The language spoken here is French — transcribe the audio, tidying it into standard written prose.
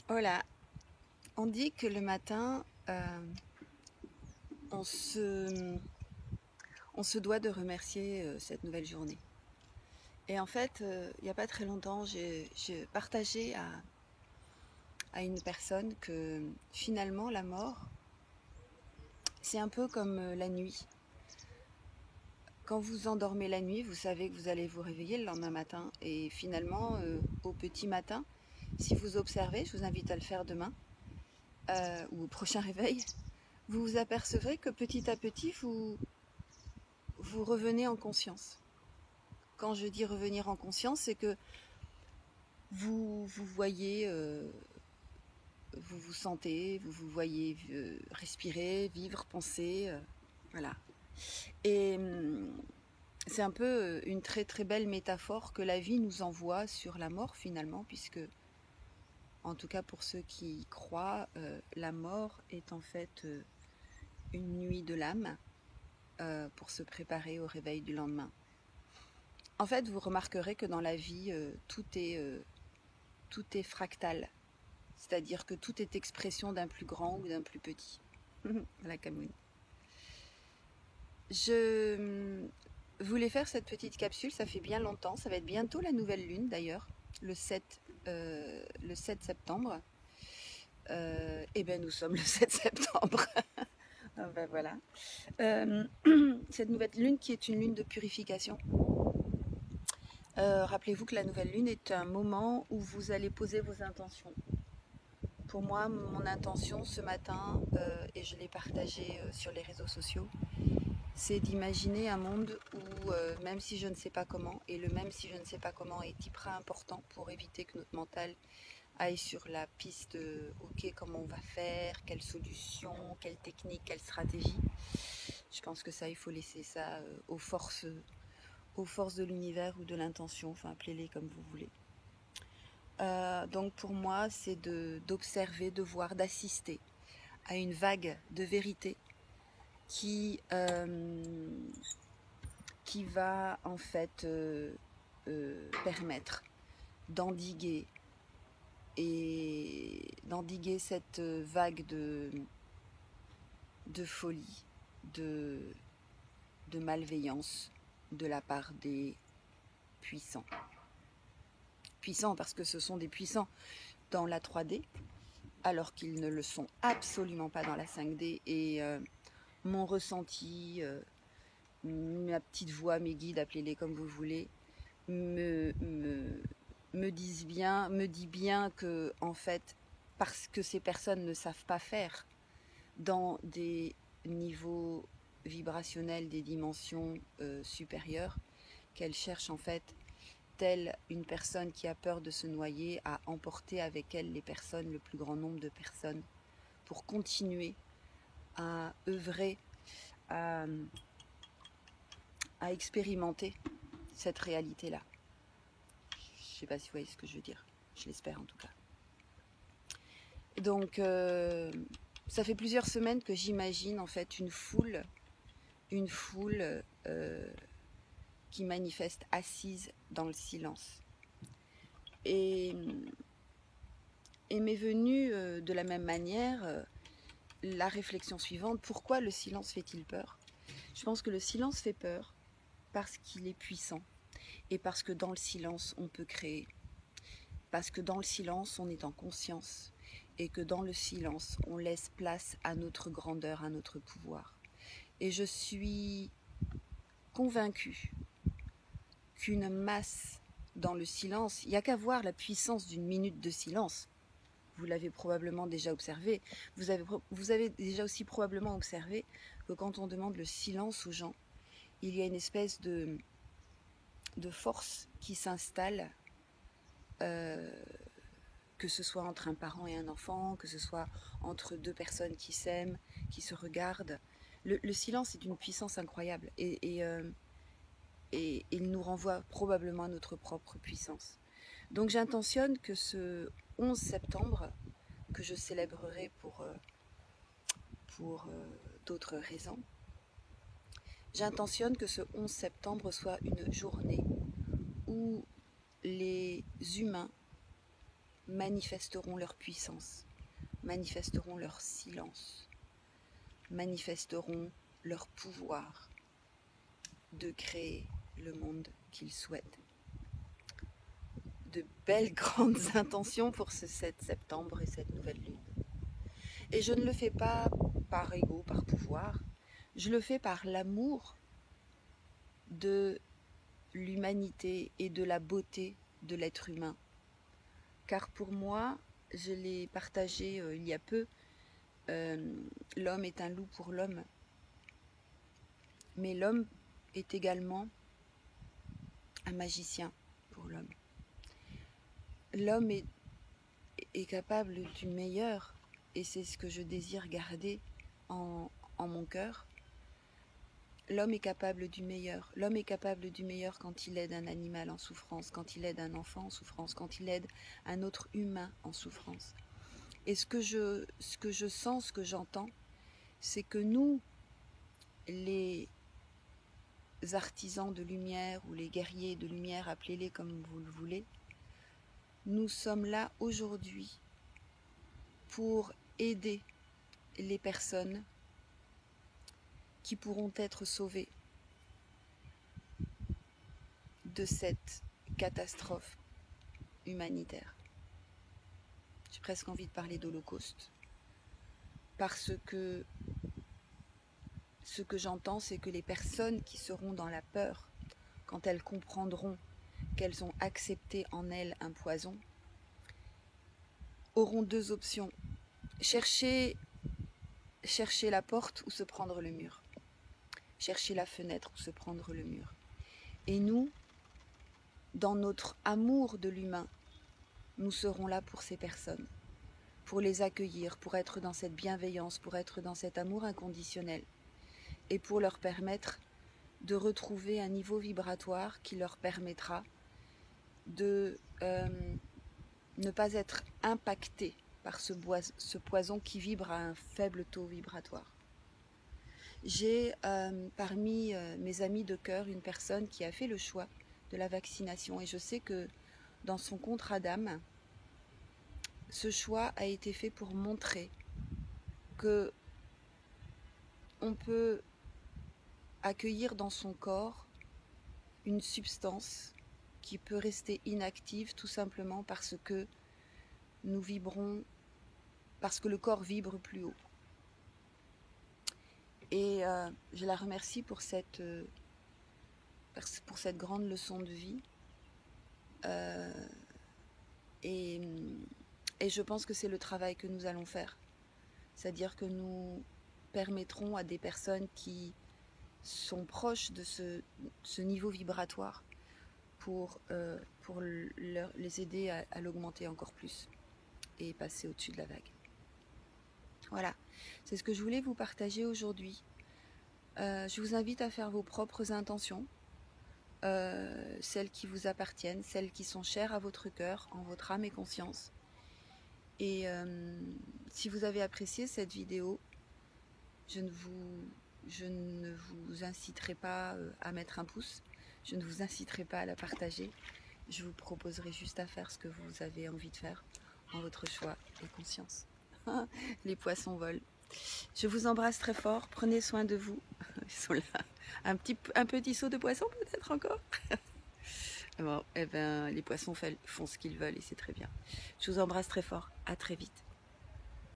Voilà, on dit que le matin, on se, on se doit de remercier cette nouvelle journée. Et en fait, il n'y a pas très longtemps, j'ai partagé à une personne que finalement la mort, c'est un peu comme la nuit. Quand vous endormez la nuit, vous savez que vous allez vous réveiller le lendemain matin. Et finalement, au petit matin, si vous observez, je vous invite à le faire demain, ou au prochain réveil, vous vous apercevrez que petit à petit, vous revenez en conscience. Quand je dis revenir en conscience, c'est que vous voyez, vous vous sentez, vous vous voyez respirer, vivre, penser, voilà. Et c'est un peu une très très belle métaphore que la vie nous envoie sur la mort finalement, puisque, en tout cas pour ceux qui y croient, la mort est en fait une nuit de l'âme pour se préparer au réveil du lendemain. En fait, vous remarquerez que dans la vie, tout est fractal. C'est-à-dire que tout est expression d'un plus grand ou d'un plus petit. La Camoune. Je voulais faire cette petite capsule, ça fait bien longtemps. Ça va être bientôt la nouvelle lune d'ailleurs, le 7 septembre. Et bien nous sommes le 7 septembre. Ah ben voilà. Cette nouvelle lune qui est une lune de purification. Rappelez-vous que la nouvelle lune est un moment où vous allez poser vos intentions. Pour moi, mon intention ce matin, et je l'ai partagée sur les réseaux sociaux, c'est d'imaginer un monde où, même si je ne sais pas comment, et le même si je ne sais pas comment est hyper important pour éviter que notre mental aille sur la piste ok, comment on va faire, quelle solution, quelle technique, quelle stratégie. Je pense que ça, il faut laisser ça aux forces de l'univers ou de l'intention, enfin appelez-les comme vous voulez. Donc pour moi, c'est d'observer, de voir, d'assister à une vague de vérité qui va en fait permettre d'endiguer cette vague de folie, de malveillance de la part des puissants. Puissants parce que ce sont des puissants dans la 3D, alors qu'ils ne le sont absolument pas dans la 5D. Et mon ressenti, ma petite voix, mes guides, appelez-les comme vous voulez, me dit bien que, en fait, parce que ces personnes ne savent pas faire dans des niveaux vibrationnels, des dimensions supérieures, qu'elles cherchent en fait, telle une personne qui a peur de se noyer, à emporter avec elle le plus grand nombre de personnes, pour continuer à œuvrer, à expérimenter cette réalité-là. Je ne sais pas si vous voyez ce que je veux dire. Je l'espère en tout cas. Donc, ça fait plusieurs semaines que j'imagine en fait une foule qui manifeste assise dans le silence. Et m'est venue de la même manière la réflexion suivante: pourquoi le silence fait-il peur? Je pense que le silence fait peur parce qu'il est puissant, et parce que dans le silence on peut créer, parce que dans le silence on est en conscience, et que dans le silence on laisse place à notre grandeur, à notre pouvoir. Et je suis convaincue qu'une masse dans le silence, il n'y a qu'à voir la puissance d'une minute de silence. Vous l'avez probablement déjà observé. Vous avez déjà aussi probablement observé que quand on demande le silence aux gens, il y a une espèce de force qui s'installe, que ce soit entre un parent et un enfant, que ce soit entre deux personnes qui s'aiment, qui se regardent. Le silence est une puissance incroyable, et il nous renvoie probablement à notre propre puissance. Donc j'intentionne que ce 11 septembre, que je célébrerai pour d'autres raisons, j'intentionne que ce 11 septembre soit une journée où les humains manifesteront leur puissance, manifesteront leur silence, manifesteront leur pouvoir de créer le monde qu'ils souhaitent. De belles grandes intentions pour ce 7 septembre et cette nouvelle lune. Et je ne le fais pas par ego, par pouvoir, je le fais par l'amour de l'humanité et de la beauté de l'être humain. Car pour moi, je l'ai partagé il y a peu, l'homme est un loup pour l'homme. Mais l'homme est également un magicien pour l'homme. L'homme est capable du meilleur, et c'est ce que je désire garder en mon cœur. L'homme est capable du meilleur. L'homme est capable du meilleur quand il aide un animal en souffrance, quand il aide un enfant en souffrance, quand il aide un autre humain en souffrance. Et ce que je sens, ce que j'entends, c'est que nous, les artisans de lumière ou les guerriers de lumière, appelez-les comme vous le voulez, nous sommes là aujourd'hui pour aider les personnes qui pourront être sauvées de cette catastrophe humanitaire. J'ai presque envie de parler d'Holocauste, parce que ce que j'entends, c'est que les personnes qui seront dans la peur, quand elles comprendront qu'elles ont accepté en elles un poison, auront deux options. Chercher la porte ou se prendre le mur. Chercher la fenêtre ou se prendre le mur. Et nous, dans notre amour de l'humain, nous serons là pour ces personnes, pour les accueillir, pour être dans cette bienveillance, pour être dans cet amour inconditionnel et pour leur permettre de retrouver un niveau vibratoire qui leur permettra de ne pas être impactés par ce poison qui vibre à un faible taux vibratoire. J'ai parmi mes amis de cœur une personne qui a fait le choix de la vaccination et je sais que dans son contrat d'âme, ce choix a été fait pour montrer que on peut accueillir dans son corps une substance qui peut rester inactive tout simplement parce que nous vibrons, parce que le corps vibre plus haut. Et je la remercie pour cette grande leçon de vie. Et je pense que c'est le travail que nous allons faire. C'est-à-dire que nous permettrons à des personnes qui sont proches de ce niveau vibratoire pour les aider à l'augmenter encore plus et passer au-dessus de la vague. Voilà, c'est ce que je voulais vous partager aujourd'hui. Je vous invite à faire vos propres intentions, celles qui vous appartiennent, celles qui sont chères à votre cœur, en votre âme et conscience. Et si vous avez apprécié cette vidéo, je ne vous inciterai pas à mettre un pouce, je ne vous inciterai pas à la partager, je vous proposerai juste à faire ce que vous avez envie de faire en votre choix et conscience. Les poissons volent. Je vous embrasse très fort, prenez soin de vous. Ils sont là. Un petit saut de poisson peut-être encore. Bon, eh ben, les poissons font ce qu'ils veulent et c'est très bien. Je vous embrasse très fort, à très vite.